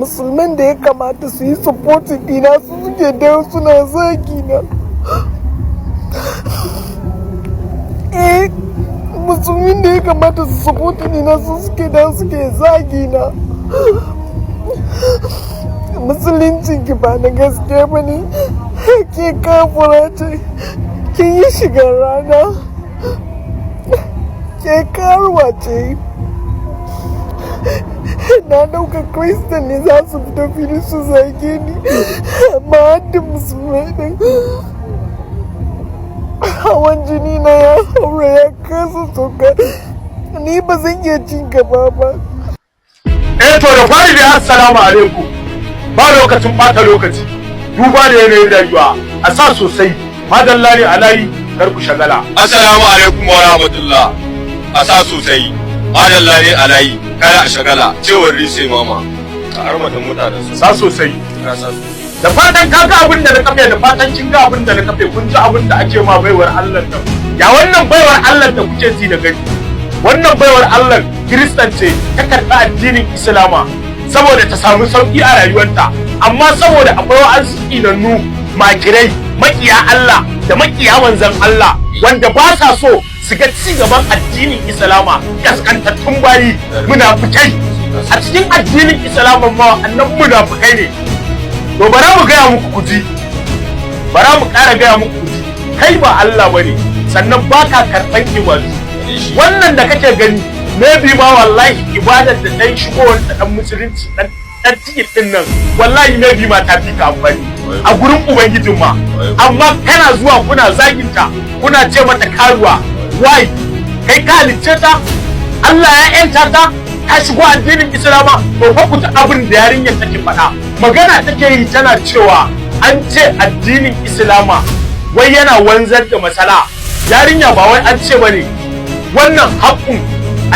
musulman da ya kamata su yi supporting dina su suke da suna zagi na. Musulmin da ya kamata su supporting dina su suke da suke zagi na. Musuluncin ki ba na gaske ba ne, ke kafura ce, kin yi shigar rana, ke karuwa ce. Na dauka kristan ne za su fita fili su zage ni, amma haddin musulmai ɗin hawan jini na ya haura ya kasa soka, ni ba zan iya cin gaba ba. To da fari da assalamu alaikum, ba lokacin bata lokaci, duba da yanayin rayuwa a sa sosai, madalla ne alayi kar ku shagala. Assalamu alaikum wa rahmatullah, a sa sosai, madalla ne alayi kada a shagala, cewar rise mama a armatan mutanen su. Sa sosai, da fatan ka ga abin da na kafe, da fatan kin ga abin da na kafe, kun ji abin da ake ma baiwar Allah nan. Ya wannan baiwar Allah da kuke ji da gani, wannan baiwar Allah Kiristan ce ta karɓi addinin Islama saboda ta samu sauki a rayuwarta, amma saboda akwai wa'ansu tsinannu makirai makiya Allah da makiya manzon Allah wanda ba sa so su ga ci gaban addinin Islama, kaskantattun bayi munafikai a cikin addinin Islama ma annan munafikai ne. To bara mu gaya muku kuji, bara mu ƙara gaya muku kuji, kai ba Allah bane sannan baka karɓan ibadu. Wannan da kake gani maybe ma wallahi ibadar da dan shigowar da dan musulunci dan tiket din nan wallahi maybe ma ta fi ka amfani a gurin ubangijin ma, amma kana zuwa kuna zaginta kuna ce mata karuwa. Why? Kai ka halicce ta, Allah ya yanta ta, ta shigo addinin Islama. To fa ku ta abin da yarinyar take faɗa, magana take yi tana cewa an ce addinin Islama wai yana wanzar da masala. Yarinya ba wai an ce bane, wannan haƙƙun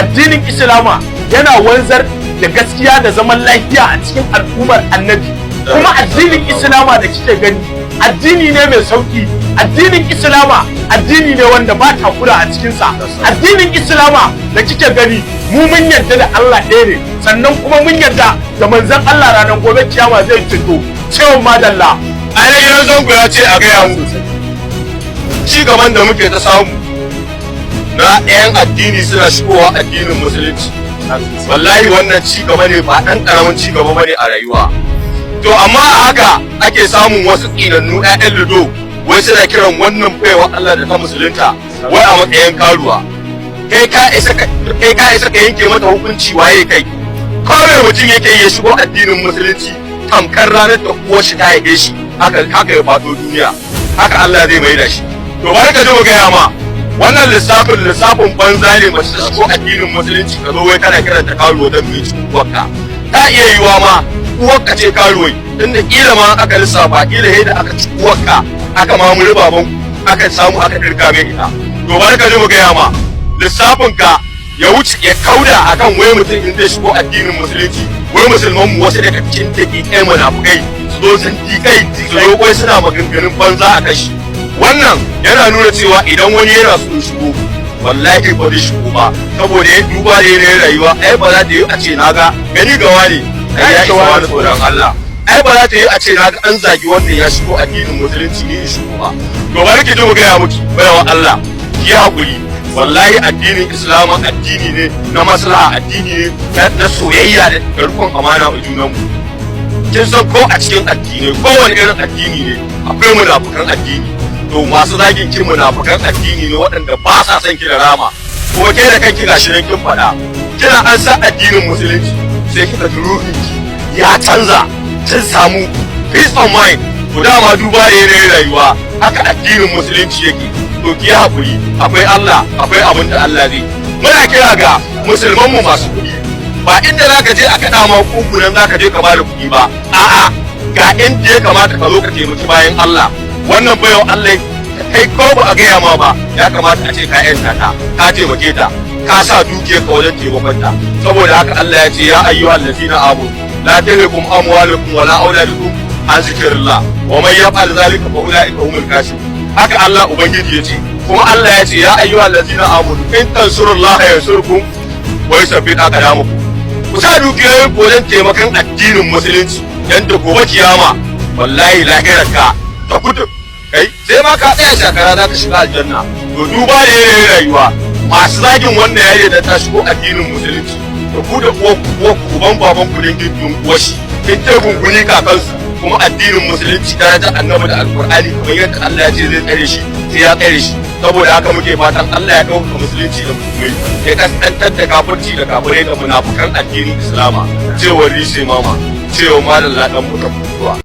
addinin Islama yana wanzar da gaskiya da zaman lafiya a cikin al'ummar annabi. Kuma addinin Islama da kike gani addini ne mai sauki, addinin Islama addini ne wanda ba takura a cikinsa. Addinin Islama da kike gani mu mun yarda da Allah ɗaya ne, sannan kuma mun yarda da manzon Allah ranar gobe kiyama zai fito cewa madalla. Ainihin zango ya ce a gaya mu ci gaban da muke ta samu na ɗayan addini suna shigowa addinin musulunci. Wallahi wannan ci gaba ne, ba ɗan ƙaramin ci gaba bane a rayuwa. To amma a haka ake samun wasu ƙinannu 'ya'yan lido wai suna kiran wannan baiwa Allah da ta musulunta wai a matsayin karuwa. Kai ka isa ka yanke mata hukunci waye kai. Kawai mutum yake ya shigo addinin musulunci tamkar ranar da uwar shi ta haife shi, haka ya faɗo duniya, haka Allah zai mai da shi. To bari ka ji mu gaya ma, wannan lissafin banza ne mace ta shigo addinin musulunci ka zo wai kana kiranta karuwa don mai cikin uwarka. Ta iya yiwa ma uwarka ce karuwai, tunda kila ma aka lissafa kila yadda aka ci uwarka aka mamuri baban aka samu aka dirka mai ita. To bari ka ji mu gaya ma, lissafin ka ya wuce ya kauda akan wai mutum in zai shigo addinin musulunci, wai musulman mu wasu daga cikin daƙiƙai munafukai su zo sun dikai su zo wai suna maganganun banza a kashi. Wannan yana nuna cewa idan wani yana so shigo wallahi ba zai shigo ba, saboda ya duba da yanayin rayuwa. Ai ba za ta yi a ce na ga gani gawa ne ya isa wani tsoron Allah. Ai ba za ta yi a ce na ga an zagi wanda ya shigo addinin musulunci ne ya shigo ba. To bari ki ji mu gaya miki baiwa Allah ki haƙuri, wallahi addinin Islama addini ne na maslaha, addini ne na soyayya da rikon amana a junanmu. Kin san ko a cikin addinai kowane irin addini ne akwai munafukan addini. To masu zagin kin munafukan addini ne waɗanda ba sa son ki da rama. Kuma ke da kanki gashi nan kin faɗa kina an san addinin musulunci, sai kika ji ruhinki ya canza, kin samu peace of mind. To dama duba da yanayin rayuwa haka addinin musulunci yake. To ki haƙuri, akwai Allah, akwai abin da Allah zai. Muna kira ga musulman mu masu kuɗi, ba inda zaka je a kaɗa ma kuku nan zaka je ka bada kuɗi ba, a'a ga inda ya kamata ka zo ka taimaki bayan Allah. Wannan bayan Allah kai ko ba a gaya ma ba, ya kamata a ce ka yanta ta, ka taimake ta, ka sa dukiyar ka wajen taimakon ta. Saboda haka Allah ya ce ya ayyuhal ladina amanu la tulhikum amwalukum wala auladukum an zikrillah wa man yaf'al zalika fa ulaika humul khasirun. Haka Allah ubangiji ya ce, kuma Allah ya ce ya ayyuhal ladina amanu in tansurullaha yansurkum wa yusabbit aqdamakum. ku sa dukiyoyin ku wajen taimakon addinin musulunci yanda gobe kiyama wallahi lahirarka ta kudu kai sai ma ka tsaya shakara za ka shiga aljanna to duba da yanayin rayuwa masu zagin wannan yare da ta shigo addinin musulunci da ku da uban baban ku din gindin uwashi kin ta gunguni kakansu kuma addinin musulunci darajar annabi da alqur'ani kamar yadda Allah ya ce zai tsare shi sai ya tsare shi saboda haka muke fatan Allah ya dauka musulunci da musulmai ya kaskantar da kafirci da kafirai da munafukan addinin islama cewa rishe mama cewa malam ladan mutum